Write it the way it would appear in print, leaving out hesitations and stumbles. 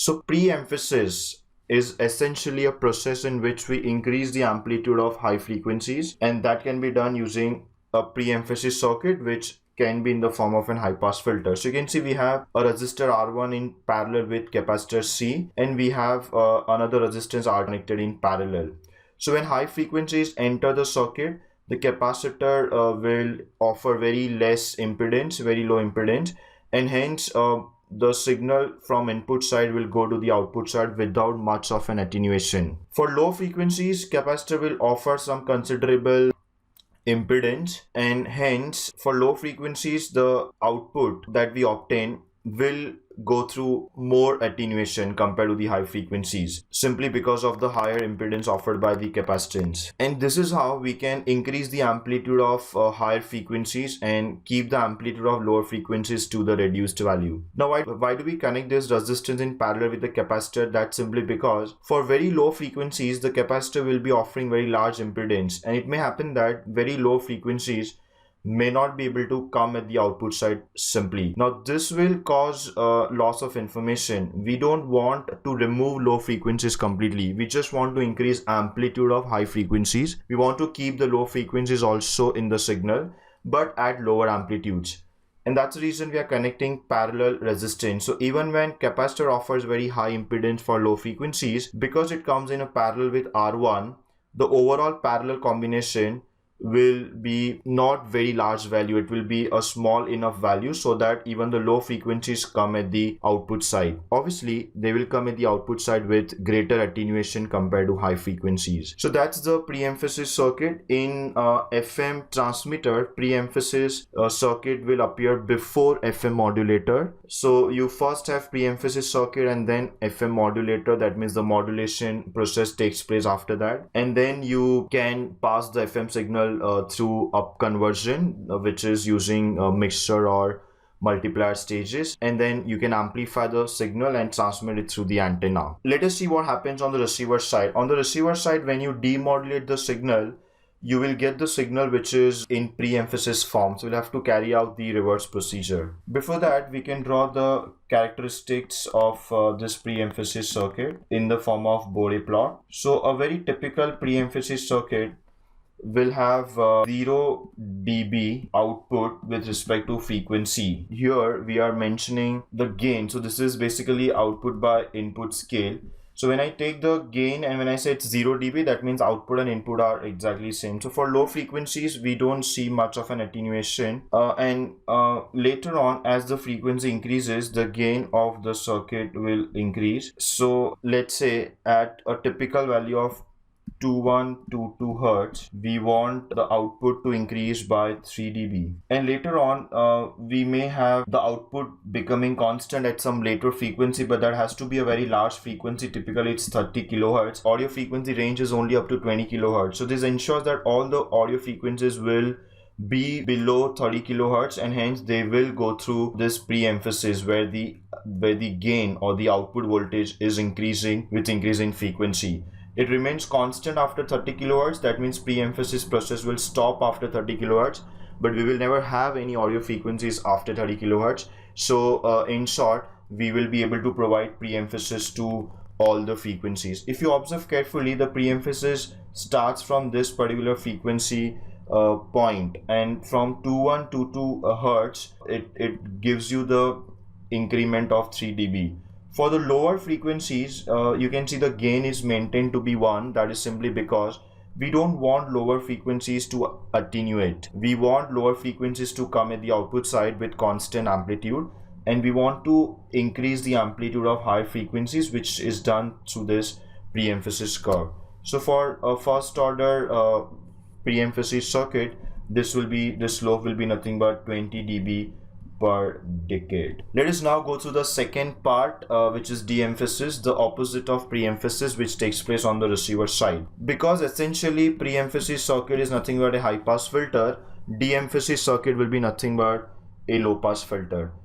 So pre-emphasis is essentially a process in which we increase the amplitude of high frequencies, and that can be done using a pre-emphasis circuit, which can be in the form of an high pass filter. So you can see we have a resistor R1 in parallel with capacitor C, and we have another resistance R connected in parallel. So when high frequencies enter the circuit, the capacitor will offer very less impedance, very low impedance, and hence the signal from input side will go to the output side without much of an attenuation. For low frequencies, capacitor will offer some considerable impedance, and hence for low frequencies the output that we obtain will go through more attenuation compared to the high frequencies, simply because of the higher impedance offered by the capacitance. And this is how we can increase the amplitude of higher frequencies and keep the amplitude of lower frequencies to the reduced value. Now why do we connect this resistance in parallel with the capacitor? That's simply because for very low frequencies the capacitor will be offering very large impedance, and it may happen that very low frequencies may not be able to come at the output side simply. Now this will cause loss of information. We don't want to remove low frequencies completely. We just want to increase amplitude of high frequencies. We want to keep the low frequencies also in the signal, but at lower amplitudes. And that's the reason we are connecting parallel resistance. So even when capacitor offers very high impedance for low frequencies, because it comes in a parallel with R1, the overall parallel combination will be not very large value. It will be a small enough value so that even the low frequencies come at the output side. Obviously they will come at the output side with greater attenuation compared to high frequencies. So that's the pre-emphasis circuit. In FM transmitter, pre-emphasis circuit will appear before FM modulator. So you first have pre-emphasis circuit and then FM modulator. That means the modulation process takes place after that, and then you can pass the FM signal through up conversion, which is using a mixer or multiplier stages, and then you can amplify the signal and transmit it through the antenna. Let us see what happens on the receiver side. On the receiver side, when you demodulate the signal, you will get the signal which is in pre-emphasis form. So we'll have to carry out the reverse procedure. Before that, we can draw the characteristics of this pre-emphasis circuit in the form of Bode plot. So a very typical pre-emphasis circuit will have 0 dB output with respect to frequency. Here we are mentioning the gain. So this is basically output by input scale. So when I take the gain and when I say it's 0 dB, that means output and input are exactly same. So for low frequencies, we don't see much of an attenuation. Later on, as the frequency increases, the gain of the circuit will increase. So let's say at a typical value of 2122 Hertz, we want the output to increase by 3 dB. And later on, we may have the output becoming constant at some later frequency, but that has to be a very large frequency. Typically, it's 30 kilohertz. Audio frequency range is only up to 20 kilohertz. So this ensures that all the audio frequencies will be below 30 kilohertz, and hence they will go through this pre-emphasis where the gain or the output voltage is increasing with increasing frequency. It remains constant after 30 kilohertz. That means pre-emphasis process will stop after 30 kilohertz, but we will never have any audio frequencies after 30 kilohertz. So in short, we will be able to provide pre-emphasis to all the frequencies. If you observe carefully, the pre-emphasis starts from this particular frequency point, and from 2122 Hertz, it gives you the increment of 3 dB. For the lower frequencies, you can see the gain is maintained to be 1. That is simply because we don't want lower frequencies to attenuate. We want lower frequencies to come at the output side with constant amplitude, and we want to increase the amplitude of high frequencies, which is done through this pre-emphasis curve. So for a first order pre-emphasis circuit, this slope will be nothing but 20 dB per decade. Let us now go through the second part, which is de-emphasis, the opposite of pre-emphasis, which takes place on the receiver side. Because essentially pre-emphasis circuit is nothing but a high pass filter, de-emphasis circuit will be nothing but a low pass filter.